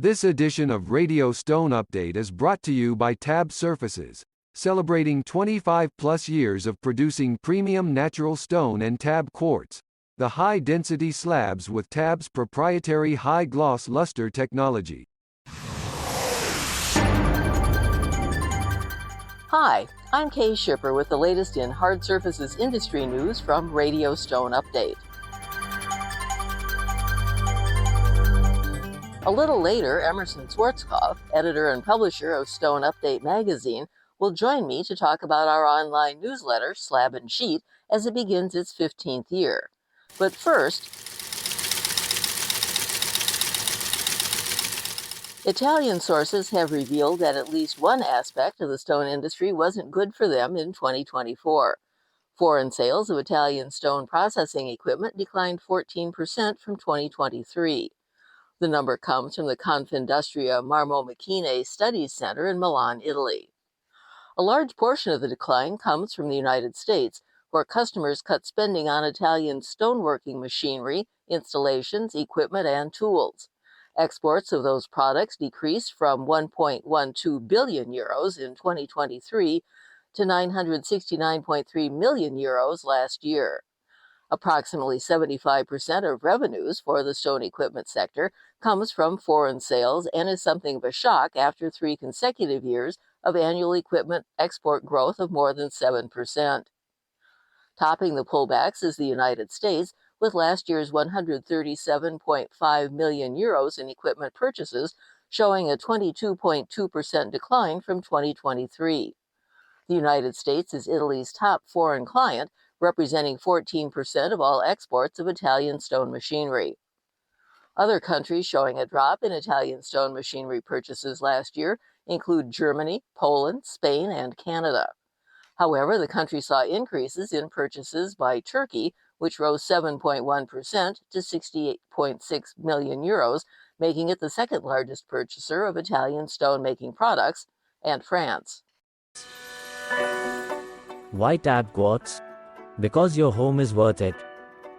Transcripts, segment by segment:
This edition of Radio Stone Update is brought to you by TAB Surfaces, celebrating 25-plus years of producing premium natural stone and TAB quartz, the high-density slabs with TAB's proprietary high-gloss luster technology. Hi, I'm Kay Shipper with the latest in hard surfaces industry news from Radio Stone Update. A little later, Emerson Schwarzkopf, editor and publisher of Stone Update magazine, will join me to talk about our online newsletter, Slab and Sheet, as it begins its 15th year. But first, Italian sources have revealed that at least one aspect of the stone industry wasn't good for them in 2024. Foreign sales of Italian stone processing equipment declined 14% from 2023. The number comes from the Confindustria Marmo Macchine Studies Center in Milan, Italy. A large portion of the decline comes from the United States, where customers cut spending on Italian stoneworking machinery, installations, equipment, and tools. Exports of those products decreased from 1.12 billion euros in 2023 to 969.3 million euros last year. Approximately 75% of revenues for the stone equipment sector comes from foreign sales and is something of a shock after 3 consecutive years of annual equipment export growth of more than 7%. Topping the pullbacks is the United States, with last year's 137.5 million euros in equipment purchases, showing a 22.2% decline from 2023. The United States is Italy's top foreign client, representing 14% of all exports of Italian stone machinery. Other countries showing a drop in Italian stone machinery purchases last year include Germany, Poland, Spain, and Canada. However, the country saw increases in purchases by Turkey, which rose 7.1% to 68.6 million euros, making it the second largest purchaser of Italian stone-making products, and France. Why TAB Quartz? Because your home is worth it.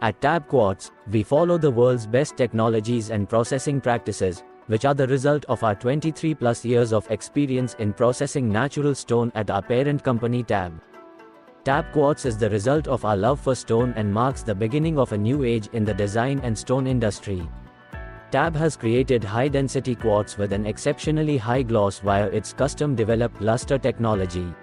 At TAB Quartz, we follow the world's best technologies and processing practices, which are the result of our 23-plus years of experience in processing natural stone at our parent company TAB. TAB Quartz is the result of our love for stone and marks the beginning of a new age in the design and stone industry. TAB has created high-density quartz with an exceptionally high gloss via its custom-developed luster technology.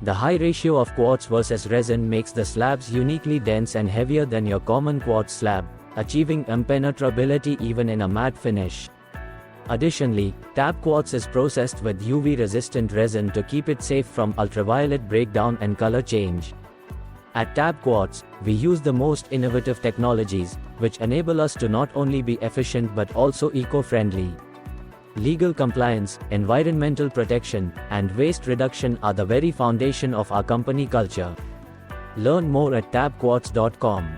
The high ratio of quartz versus resin makes the slabs uniquely dense and heavier than your common quartz slab, achieving impenetrability even in a matte finish. Additionally, TAB Quartz is processed with UV-resistant resin to keep it safe from ultraviolet breakdown and color change. At TAB Quartz, we use the most innovative technologies, which enable us to not only be efficient but also eco-friendly. Legal compliance, environmental protection, and waste reduction are the very foundation of our company culture. Learn more at tabquartz.com.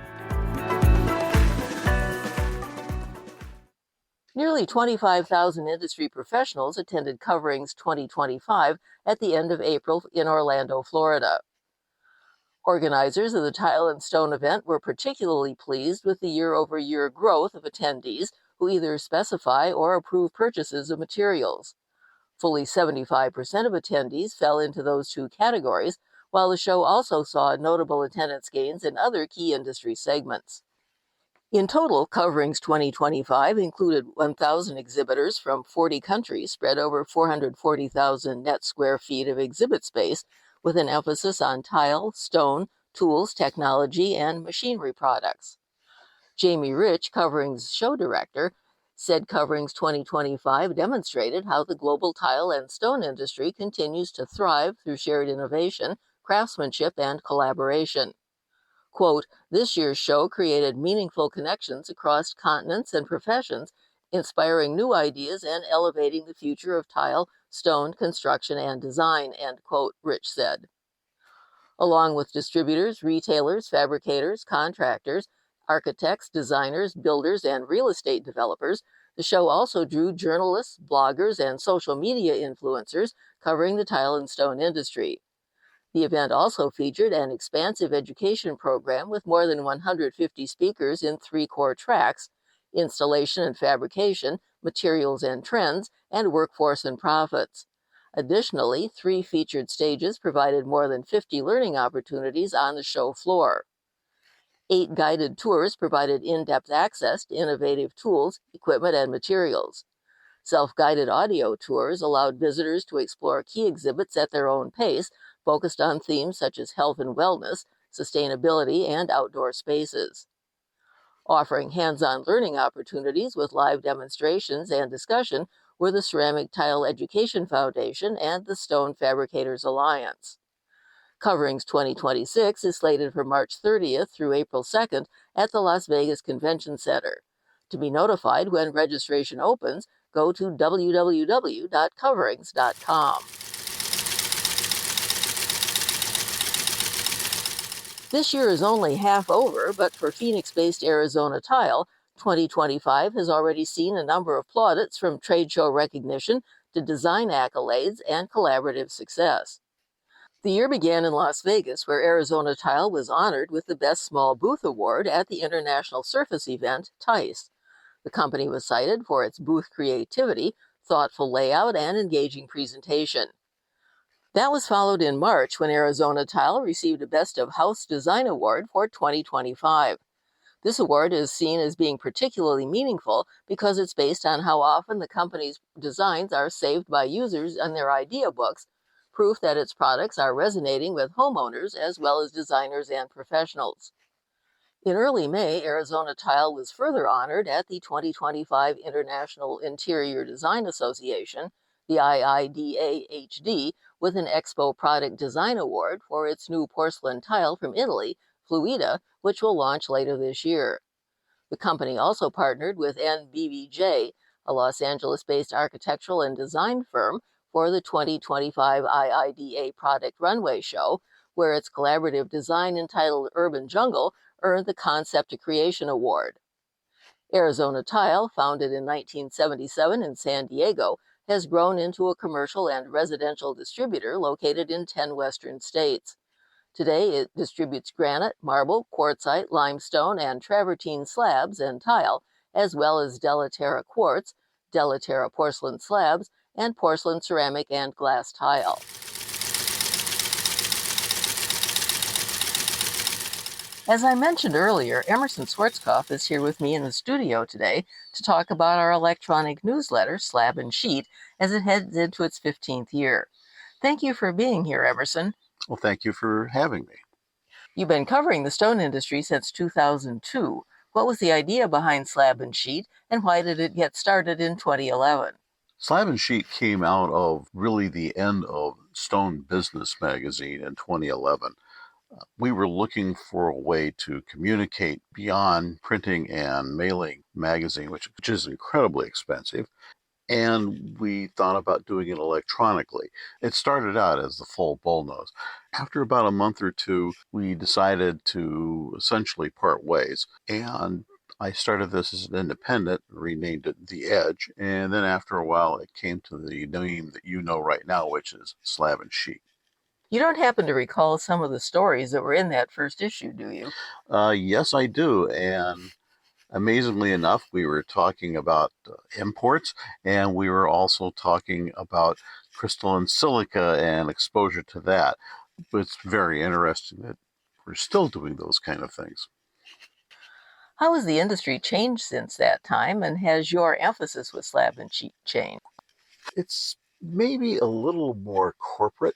Nearly 25,000 industry professionals attended Coverings 2025 at the end of April in Orlando, Florida. Organizers of the Tile and Stone event were particularly pleased with the year-over-year growth of attendees who either specify or approve purchases of materials. Fully 75% of attendees fell into those two categories, while the show also saw notable attendance gains in other key industry segments. In total, Coverings 2025 included 1,000 exhibitors from 40 countries spread over 440,000 net square feet of exhibit space, with an emphasis on tile, stone, tools, technology, and machinery products. Jamie Rich, Coverings show director, said Coverings 2025 demonstrated how the global tile and stone industry continues to thrive through shared innovation, craftsmanship, and collaboration. Quote, "This year's show created meaningful connections across continents and professions, inspiring new ideas and elevating the future of tile, stone, construction, and design," end quote, Rich said. Along with distributors, retailers, fabricators, contractors, architects, designers, builders, and real estate developers, the show also drew journalists, bloggers, and social media influencers covering the tile and stone industry. The event also featured an expansive education program with more than 150 speakers in 3 core tracks: installation and fabrication, Materials and Trends, and Workforce and Profits. Additionally, 3 featured stages provided more than 50 learning opportunities on the show floor. 8 guided tours provided in-depth access to innovative tools, equipment, and materials. Self-guided audio tours allowed visitors to explore key exhibits at their own pace, focused on themes such as health and wellness, sustainability, and outdoor spaces. Offering hands-on learning opportunities with live demonstrations and discussion were the Ceramic Tile Education Foundation and the Stone Fabricators Alliance. Coverings 2026 is slated for March 30th through April 2nd at the Las Vegas Convention Center. To be notified when registration opens, go to www.coverings.com. This year is only half over, but for Phoenix-based Arizona Tile, 2025 has already seen a number of plaudits from trade show recognition to design accolades and collaborative success. The year began in Las Vegas, where Arizona Tile was honored with the Best Small Booth Award at the international surface event, TICE. The company was cited for its booth creativity, thoughtful layout, and engaging presentation. That was followed in March when Arizona Tile received a Best of House Design Award for 2025. This award is seen as being particularly meaningful because it's based on how often the company's designs are saved by users in their idea books, proof that its products are resonating with homeowners as well as designers and professionals. In early May, Arizona Tile was further honored at the 2025 International Interior Design Association, the IIDA-HD, with an Expo Product Design Award for its new porcelain tile from Italy, Fluida, which will launch later this year. The company also partnered with NBBJ, a Los Angeles-based architectural and design firm, for the 2025 IIDA Product Runway Show, where its collaborative design entitled Urban Jungle earned the Concept to Creation Award. Arizona Tile, founded in 1977 in San Diego, has grown into a commercial and residential distributor located in 10 western states. Today, it distributes granite, marble, quartzite, limestone, and travertine slabs and tile, as well as Delaterra quartz, Delaterra porcelain slabs, and porcelain ceramic and glass tile. As I mentioned earlier, Emerson Schwarzkopf is here with me in the studio today to talk about our electronic newsletter, Slab and Sheet, as it heads into its 15th year. Thank you for being here, Emerson. Well, thank you for having me. You've been covering the stone industry since 2002. What was the idea behind Slab and Sheet, and why did it get started in 2011? Slab and Sheet came out of really the end of Stone Business magazine in 2011. We were looking for a way to communicate beyond printing and mailing magazine, which is incredibly expensive. And we thought about doing it electronically. It started out as the full bullnose. After about a month or two, we decided to essentially part ways. And I started this as an independent, renamed it The Edge. And then after a while, it came to the name that you know right now, which is Slab and Sheet. You don't happen to recall some of the stories that were in that first issue, do you? Yes, I do. And amazingly enough, we were talking about imports, and we were also talking about crystalline silica and exposure to that. It's very interesting that we're still doing those kind of things. How has the industry changed since that time, and has your emphasis with Slab and Sheet changed? It's maybe a little more corporate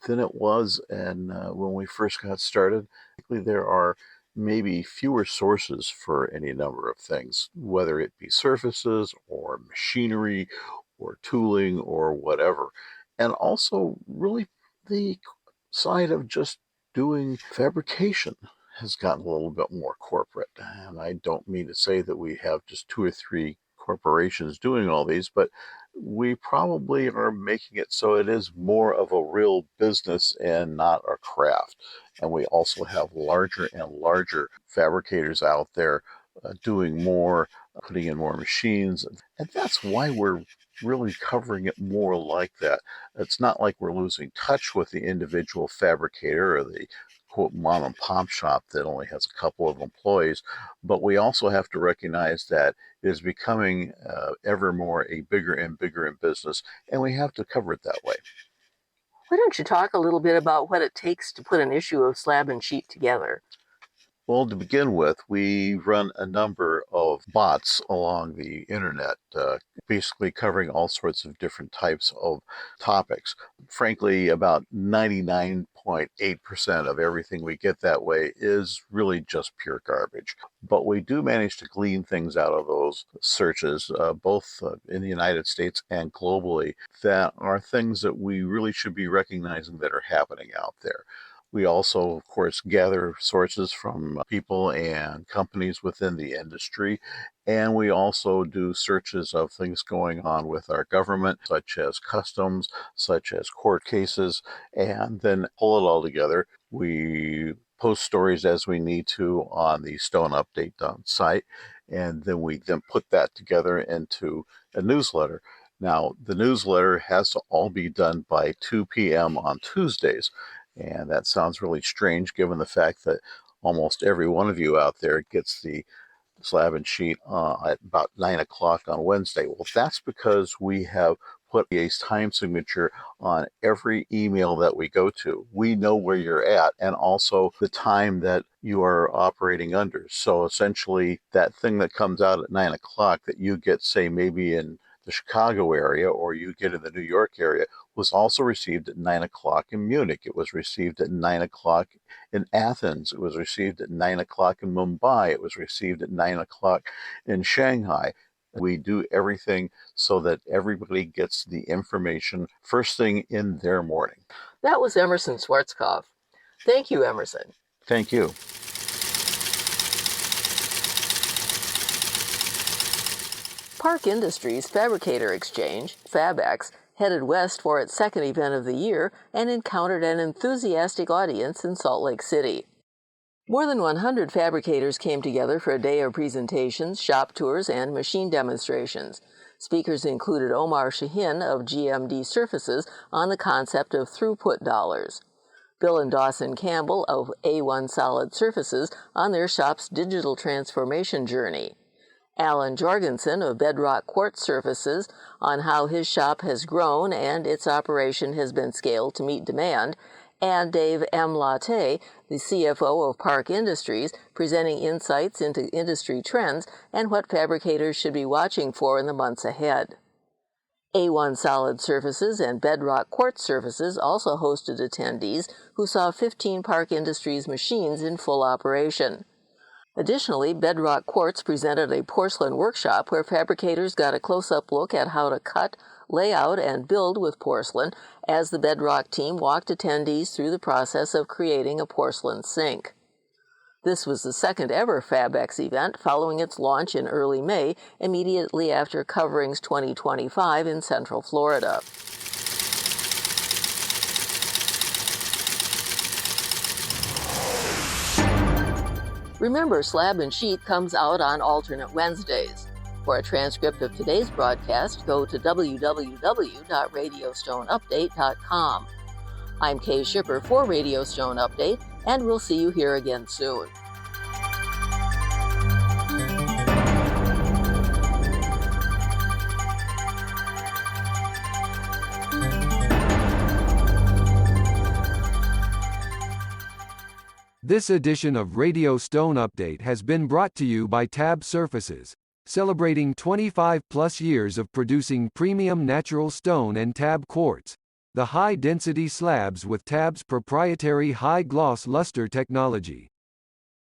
than it was and when we first got started. There are maybe fewer sources for any number of things, whether it be surfaces or machinery or tooling or whatever. And also, really, the side of just doing fabrication has gotten a little bit more corporate. And I don't mean to say that we have just 2 or 3 corporations doing all these, but we probably are making it so it is more of a real business and not a craft. And we also have larger and larger fabricators out there doing more, putting in more machines. And that's why we're really covering it more like that. It's not like we're losing touch with the individual fabricator or the quote mom and pop shop that only has a couple of employees, but we also have to recognize that it is becoming ever more a bigger and bigger in business, and we have to cover it that way. Why don't you talk a little bit about what it takes to put an issue of Slab and Sheet together? Well, to begin with, we run a number of bots along the internet, basically covering all sorts of different types of topics. Frankly, about 99.8% of everything we get that way is really just pure garbage. But we do manage to glean things out of those searches, both in the United States and globally, that are things that we really should be recognizing that are happening out there. We also, of course, gather sources from people and companies within the industry, and we also do searches of things going on with our government, such as customs, such as court cases, and then pull it all together. We post stories as we need to on the Stone Update site, and then we put that together into a newsletter. Now, the newsletter has to all be done by 2 p.m. on Tuesdays. And that sounds really strange given the fact that almost every one of you out there gets the Slab and Sheet at about 9 o'clock on Wednesday. Well, that's because we have put a time signature on every email that we go to. We know where you're at and also the time that you are operating under. So essentially, that thing that comes out at 9 o'clock that you get, say, maybe in the Chicago area or you get in the New York area was also received at 9 o'clock in Munich. It was received at 9 o'clock in Athens. It was received at 9 o'clock in Mumbai. It was received at 9 o'clock in Shanghai. We do everything so that everybody gets the information first thing in their morning. That was Emerson Schwarzkopf. Thank you, Emerson. Thank you. Park Industries Fabricator Exchange, FabEx, headed west for its second event of the year and encountered an enthusiastic audience in Salt Lake City. More than 100 fabricators came together for a day of presentations, shop tours, and machine demonstrations. Speakers included Omar Shahin of GMD Surfaces on the concept of throughput dollars, Bill and Dawson Campbell of A1 Solid Surfaces on their shop's digital transformation journey, Alan Jorgensen of Bedrock Quartz Surfaces on how his shop has grown and its operation has been scaled to meet demand, and Dave M. Latte, the CFO of Park Industries, presenting insights into industry trends and what fabricators should be watching for in the months ahead. A1 Solid Surfaces and Bedrock Quartz Surfaces also hosted attendees who saw 15 Park Industries machines in full operation. Additionally, Bedrock Quartz presented a porcelain workshop where fabricators got a close-up look at how to cut, lay out, and build with porcelain as the Bedrock team walked attendees through the process of creating a porcelain sink. This was the second ever FabEx event following its launch in early May, immediately after Covering's 2025 in Central Florida. Remember, Slab and Sheet comes out on alternate Wednesdays. For a transcript of today's broadcast, go to www.radiostoneupdate.com. I'm Kay Shipper for Radio Stone Update, and we'll see you here again soon. This edition of Radio Stone Update has been brought to you by TAB Surfaces, celebrating 25-plus years of producing premium natural stone and TAB quartz, the high-density slabs with TAB's proprietary high-gloss luster technology.